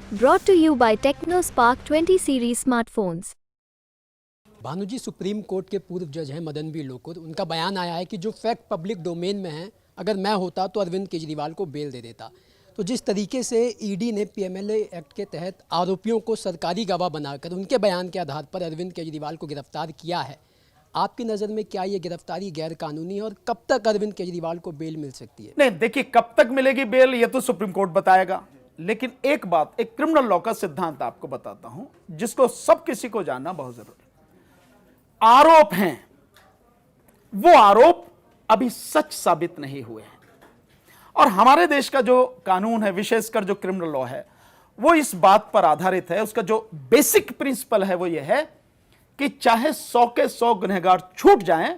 Brought to you by TechnoSpark 20 series smartphones. Bhanu ji, supreme court के पूर्व जज हैं मदन बी लोकुर। उनका बयान आया है कि जो फैक्ट पब्लिक डोमेन में है, अगर मैं होता तो अरविंद केजरीवाल को बेल दे देता। तो जिस तरीके से ईडी ने पीएमएलए एक्ट के तहत आरोपियों को सरकारी गवाह बनाकर उनके बयान के आधार पर अरविंद केजरीवाल को गिरफ्तार किया है, आपकी नज़र में क्या ये गिरफ्तारी गैर कानूनी है और कब तक अरविंद केजरीवाल को बेल मिल सकती है? नहीं, देखिए, कब तक मिलेगी बेल ये तो सुप्रीम कोर्ट बताएगा। लेकिन एक बात, एक क्रिमिनल लॉ का सिद्धांत आपको बताता हूं जिसको सब किसी को जानना बहुत जरूरी है। आरोप हैं, वो आरोप अभी सच साबित नहीं हुए हैं। और हमारे देश का जो कानून है, विशेषकर जो क्रिमिनल लॉ है, वो इस बात पर आधारित है। उसका जो बेसिक प्रिंसिपल है वो ये है कि चाहे 100 के 100 गुनहगार छूट जाएं,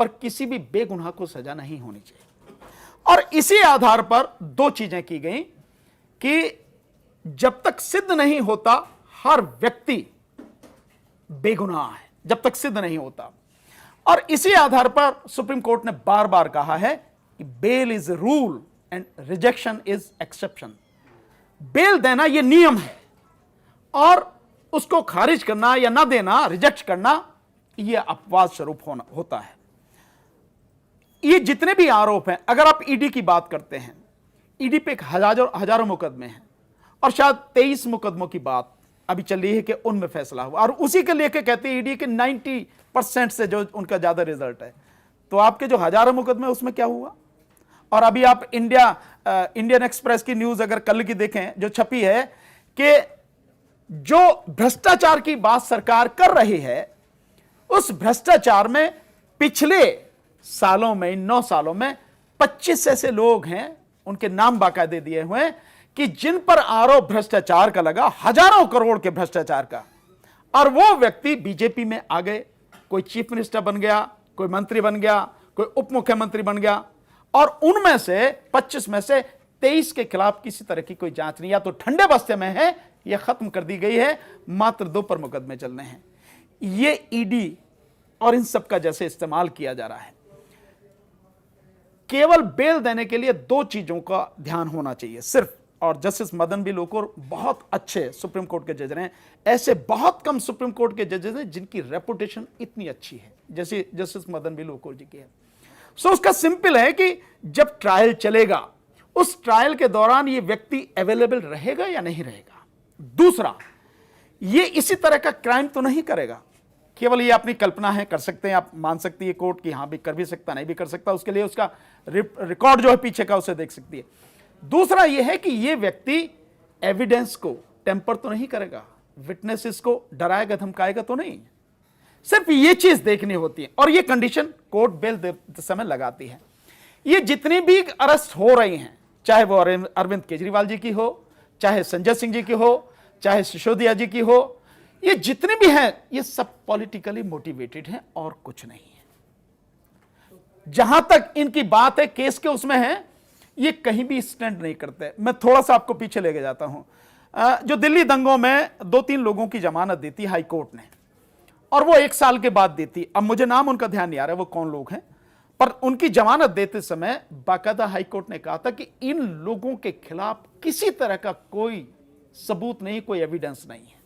पर किसी भी बेगुनाह को सजा नहीं होनी चाहिए। और इसी आधार पर दो चीजें की गई कि जब तक सिद्ध नहीं होता हर व्यक्ति बेगुनाह है, जब तक सिद्ध नहीं होता। और इसी आधार पर सुप्रीम कोर्ट ने बार बार कहा है कि bail is rule and rejection is exception. Bail देना यह नियम है और उसको खारिज करना या ना देना, रिजेक्ट करना, यह अपवाद स्वरूप होता है। ये जितने भी आरोप हैं, अगर आप ईडी की बात करते हैं, ईडी पे हजारों मुकदमे हैं और शायद 23 मुकदमों की बात अभी चल रही है कि उनमें फैसला हुआ, और उसी के लेके कहते हैं ईडी के 90% से जो उनका ज्यादा रिजल्ट है। तो आपके जो हजारों मुकदमे उसमें क्या हुआ? और अभी आप इंडियन एक्सप्रेस की न्यूज अगर कल की देखें, जो छपी है कि जो भ्रष्टाचार की बात सरकार कर रही है, उस भ्रष्टाचार में पिछले सालों में, 9 सालों में 25 ऐसे लोग हैं, उनके नाम बाकायदे दिए हुए हैं, कि जिन पर आरोप भ्रष्टाचार का लगा, हजारों करोड़ के भ्रष्टाचार का, और वो व्यक्ति बीजेपी में आ गए। कोई चीफ मिनिस्टर बन गया, कोई मंत्री बन गया, कोई उप मुख्यमंत्री बन गया, और उनमें से 25 में से 23 के खिलाफ किसी तरह की कोई जांच नहीं, या तो ठंडे बस्ते में है या खत्म कर दी गई है, मात्र 2 पर मुकदमे चल रहे हैं। ये ईडी और इन सब का जैसे इस्तेमाल किया जा रहा है। केवल बेल देने के लिए 2 चीजों का ध्यान होना चाहिए सिर्फ। और जस्टिस मदन बी लोकुर बहुत अच्छे सुप्रीम कोर्ट के जज हैं। ऐसे बहुत कम सुप्रीम कोर्ट के जजेस हैं जिनकी रेपुटेशन इतनी अच्छी है जैसे जस्टिस मदन बी लोकुर जी की है। सो उसका सिंपल है कि जब ट्रायल चलेगा, उस ट्रायल के दौरान ये व्यक्ति अवेलेबल रहेगा या नहीं रहेगा। दूसरा, ये इसी तरह का क्राइम तो नहीं करेगा। केवल ये अपनी कल्पना है, कर सकते हैं, आप मान सकती है कोर्ट की, हाँ भी कर भी सकता, नहीं भी कर सकता, उसके लिए उसका रिकॉर्ड जो है पीछे का, उसे देख सकती है। दूसरा यह है कि यह व्यक्ति एविडेंस को टेम्पर तो नहीं करेगा, विटनेसेस को डराएगा धमकाएगा तो नहीं। सिर्फ यह चीज देखनी होती है, और यह कंडीशन कोर्ट बेल देते समय लगाती है। ये जितनी भी अरेस्ट हो रही हैं, चाहे वो अरविंद केजरीवाल जी की हो, चाहे संजय सिंह जी की हो, चाहे सिसोदिया जी की हो, ये जितने भी हैं, ये सब पॉलिटिकली मोटिवेटेड हैं और कुछ नहीं है। जहां तक इनकी बात है केस के उसमें है, ये कहीं भी स्टैंड नहीं करते। मैं थोड़ा सा आपको पीछे लेके जाता हूं। जो दिल्ली दंगों में 2-3 लोगों की जमानत दी थी हाई कोर्ट ने, और वो 1 साल के बाद दी थी। अब मुझे नाम उनका ध्यान नहीं आ रहा है वो कौन लोग हैं, पर उनकी जमानत देते समय बाकायदा हाई कोर्ट ने कहा था कि इन लोगों के खिलाफ किसी तरह का कोई सबूत नहीं, कोई एविडेंस नहीं है।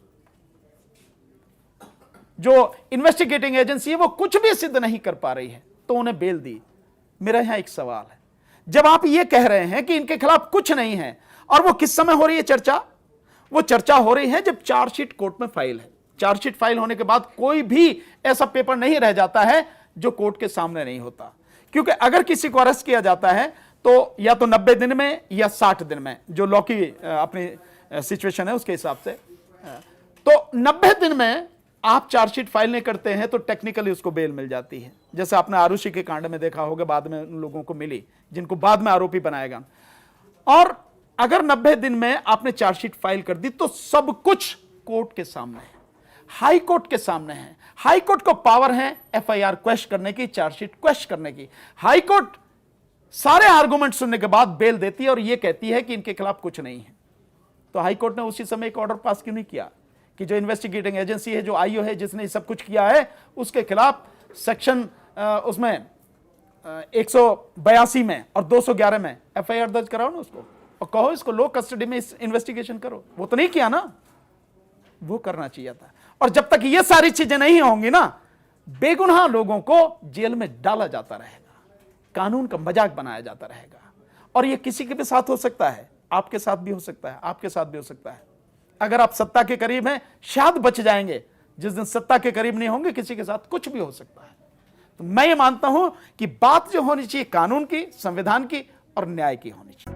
जो इन्वेस्टिगेटिंग एजेंसी है वो कुछ भी सिद्ध नहीं कर पा रही है, तो उन्हें बेल दी। मेरा यहां एक सवाल है, जब आप ये कह रहे हैं कि इनके खिलाफ कुछ नहीं है, और वो किस समय हो रही है चर्चा? वो चर्चा हो रही है जब चार्जशीट कोर्ट में फाइल है। चार्जशीट फाइल होने के बाद कोई भी ऐसा पेपर नहीं रह जाता है जो कोर्ट के सामने नहीं होता, क्योंकि अगर किसी को अरेस्ट किया जाता है तो या तो 90 दिन में या 60 दिन में, जो लॉ की अपनी सिचुएशन है उसके हिसाब से। तो 90 दिन में आप चार्जशीट फाइल नहीं करते हैं तो टेक्निकली उसको बेल मिल जाती है, जैसे आपने आरुषि के कांड में देखा होगा, बाद में उन लोगों को मिली जिनको बाद में आरोपी बनाएगा। और अगर 90 दिन में आपने चार्जशीट फाइल कर दी तो सब कुछ कोर्ट के सामने है, हाई कोर्ट के सामने है। हाई कोर्ट को पावर है एफआईआर क्वेश करने की, चार्जशीट क्वेश करने की। हाई कोर्ट सारे आर्गुमेंट सुनने के बाद बेल देती है और यह कहती है कि इनके खिलाफ कुछ नहीं है। तो हाई कोर्ट ने उसी समय एक ऑर्डर पास क्यों नहीं किया कि जो इन्वेस्टिगेटिंग एजेंसी है, जो आईओ है, जिसने सब कुछ किया है, उसके खिलाफ सेक्शन उसमें 182 में और 211 में एफआईआर दर्ज कराओ ना उसको। और कहो इसको लो कस्टडी में इन्वेस्टिगेशन करो। वो तो नहीं किया ना, वो करना चाहिए था। और जब तक ये सारी चीजें नहीं होंगी ना, बेगुनाह लोगों को जेल में डाला जाता रहेगा, कानून का मजाक बनाया जाता रहेगा। और ये किसी के भी साथ हो सकता है, आपके साथ भी हो सकता है, आपके साथ भी हो सकता है। अगर आप सत्ता के करीब हैं शायद बच जाएंगे, जिस दिन सत्ता के करीब नहीं होंगे किसी के साथ कुछ भी हो सकता है। तो मैं ये मानता हूं कि बात जो होनी चाहिए कानून की, संविधान की और न्याय की होनी चाहिए।